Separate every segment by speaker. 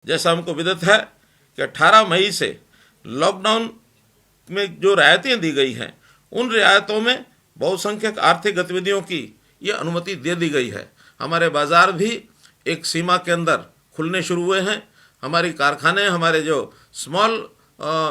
Speaker 1: जैसा हमको विदित है कि 18 मई से लॉकडाउन में जो रियायतें दी गई हैं, उन रियायतों में बहुसंख्यक आर्थिक गतिविधियों की ये अनुमति दे दी गई है। हमारे बाज़ार भी एक सीमा के अंदर खुलने शुरू हुए हैं। हमारी कारखाने, हमारे जो स्मॉल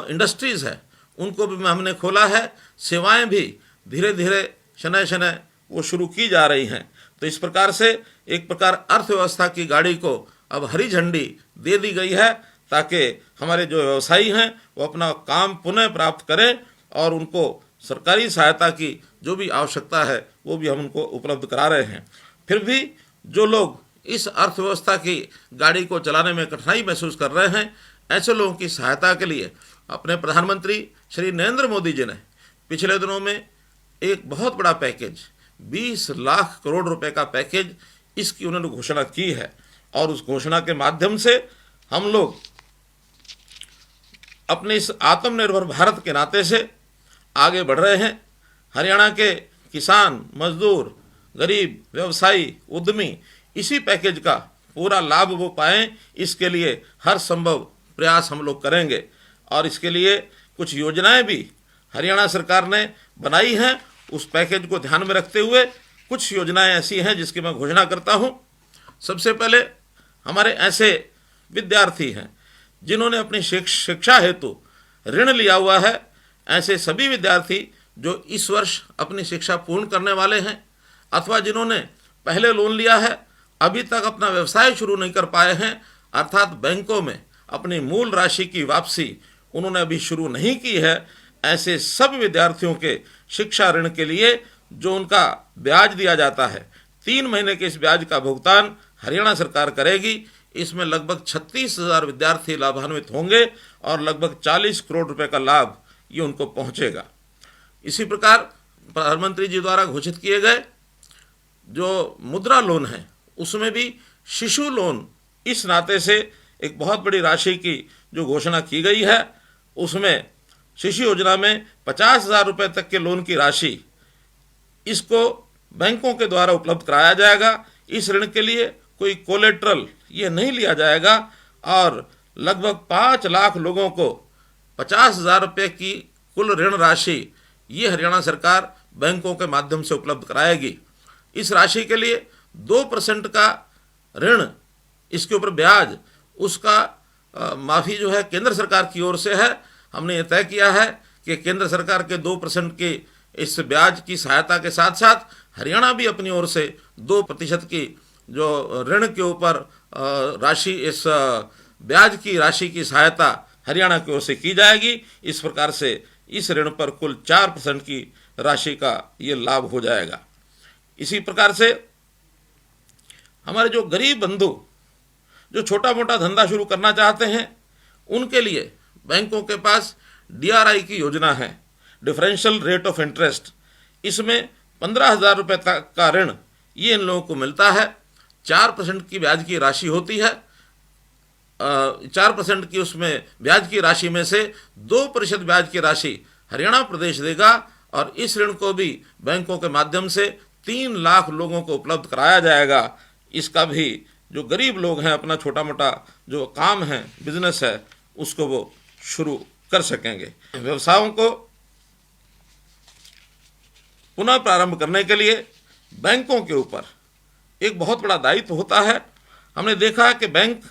Speaker 1: इंडस्ट्रीज़ है, उनको भी हमने खोला है। सेवाएं भी धीरे धीरे शनय शनय वो शुरू की जा रही हैं। तो इस प्रकार से एक प्रकार अर्थव्यवस्था की गाड़ी को अब हरी झंडी दे दी गई है, ताकि हमारे जो व्यवसायी हैं वो अपना काम पुनः प्राप्त करें और उनको सरकारी सहायता की जो भी आवश्यकता है वो भी हम उनको उपलब्ध करा रहे हैं। फिर भी जो लोग इस अर्थव्यवस्था की गाड़ी को चलाने में कठिनाई महसूस कर रहे हैं, ऐसे लोगों की सहायता के लिए अपने प्रधानमंत्री श्री नरेंद्र मोदी जी ने पिछले दिनों में एक बहुत बड़ा पैकेज 20 लाख करोड़ रुपए का पैकेज इसकी उन्होंने घोषणा की है। और उस घोषणा के माध्यम से हम लोग अपने इस आत्मनिर्भर भारत के नाते से आगे बढ़ रहे हैं। हरियाणा के किसान, मजदूर, गरीब, व्यवसायी, उद्यमी इसी पैकेज का पूरा लाभ वो पाएं, इसके लिए हर संभव प्रयास हम लोग करेंगे। और इसके लिए कुछ योजनाएं भी हरियाणा सरकार ने बनाई हैं। उस पैकेज को ध्यान में रखते हुए कुछ योजनाएं ऐसी हैं जिसकी मैं घोषणा करता हूं। सबसे पहले हमारे ऐसे विद्यार्थी हैं जिन्होंने अपनी शिक्षा हेतु ऋण लिया हुआ है। ऐसे सभी विद्यार्थी जो इस वर्ष अपनी शिक्षा पूर्ण करने वाले हैं अथवा जिन्होंने पहले लोन लिया है, अभी तक अपना व्यवसाय शुरू नहीं कर पाए हैं, अर्थात बैंकों में अपनी मूल राशि की वापसी उन्होंने अभी शुरू नहीं की है, ऐसे सब विद्यार्थियों के शिक्षा ऋण के लिए जो उनका ब्याज दिया जाता है, 3 महीने के इस ब्याज का भुगतान हरियाणा सरकार करेगी। इसमें लगभग 36,000 विद्यार्थी लाभान्वित होंगे और लगभग 40 करोड़ रुपए का लाभ ये उनको पहुंचेगा। इसी प्रकार प्रधानमंत्री जी द्वारा घोषित किए गए जो मुद्रा लोन है, उसमें भी शिशु लोन इस नाते से एक बहुत बड़ी राशि की जो घोषणा की गई है, उसमें शिशु योजना में 50,000 रुपये तक के लोन की राशि इसको बैंकों के द्वारा उपलब्ध कराया जाएगा। इस ऋण के लिए कोई कोलेट्रल ये नहीं लिया जाएगा और लगभग 5 लाख लोगों को 50,000 रुपये की कुल ऋण राशि ये हरियाणा सरकार बैंकों के माध्यम से उपलब्ध कराएगी। इस राशि के लिए 2% का ऋण, इसके ऊपर ब्याज, उसका माफ़ी जो है केंद्र सरकार की ओर से है। हमने ये तय किया है कि केंद्र सरकार के 2% के इस ब्याज की सहायता के साथ साथ हरियाणा भी अपनी ओर से 2% की जो ऋण के ऊपर राशि, इस ब्याज की राशि की सहायता हरियाणा की ओर से की जाएगी। इस प्रकार से इस ऋण पर कुल 4% की राशि का ये लाभ हो जाएगा। इसी प्रकार से हमारे जो गरीब बंधु जो छोटा मोटा धंधा शुरू करना चाहते हैं, उनके लिए बैंकों के पास DRI की योजना है, डिफरेंशियल रेट ऑफ इंटरेस्ट। इसमें 15,000 रुपये तक का ऋण ये इन लोगों को मिलता है। 4% की ब्याज की राशि होती है। 4% की उसमें ब्याज की राशि में से 2% ब्याज की राशि हरियाणा प्रदेश देगा और इस ऋण को भी बैंकों के माध्यम से 3 लाख लोगों को उपलब्ध कराया जाएगा। इसका भी जो गरीब लोग हैं अपना छोटा मोटा जो काम है, बिजनेस है, उसको वो शुरू कर सकेंगे। व्यवसायों को पुनः प्रारंभ करने के लिए बैंकों के ऊपर एक बहुत बड़ा दायित्व होता है। हमने देखा है कि बैंक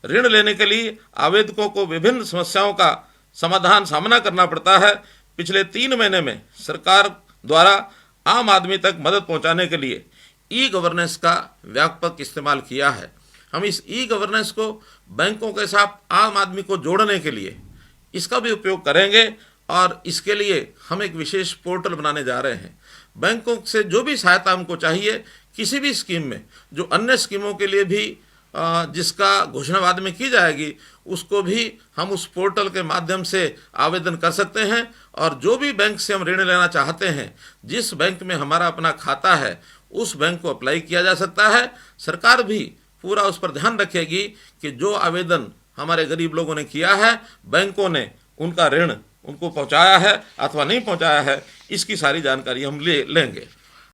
Speaker 1: ऋण लेने के लिए आवेदकों को विभिन्न समस्याओं का सामना करना पड़ता है। पिछले 3 महीने में सरकार द्वारा आम आदमी तक मदद पहुंचाने के लिए ई-गवर्नेंस का व्यापक इस्तेमाल किया है। हम इस ई-गवर्नेंस को बैंकों के साथ आम आदमी को जोड़ने के लिए इसका भी उपयोग करेंगे और इसके लिए हम एक विशेष पोर्टल बनाने जा रहे हैं। बैंकों से जो भी सहायता हमको चाहिए किसी भी स्कीम में, जो अन्य स्कीमों के लिए भी जिसका घोषणा बाद में की जाएगी, उसको भी हम उस पोर्टल के माध्यम से आवेदन कर सकते हैं। और जो भी बैंक से हम ऋण लेना चाहते हैं, जिस बैंक में हमारा अपना खाता है, उस बैंक को अप्लाई किया जा सकता है। सरकार भी पूरा उस पर ध्यान रखेगी कि जो आवेदन हमारे गरीब लोगों ने किया है, बैंकों ने उनका ऋण उनको पहुंचाया है अथवा नहीं पहुंचाया है, इसकी सारी जानकारी हम लेंगे।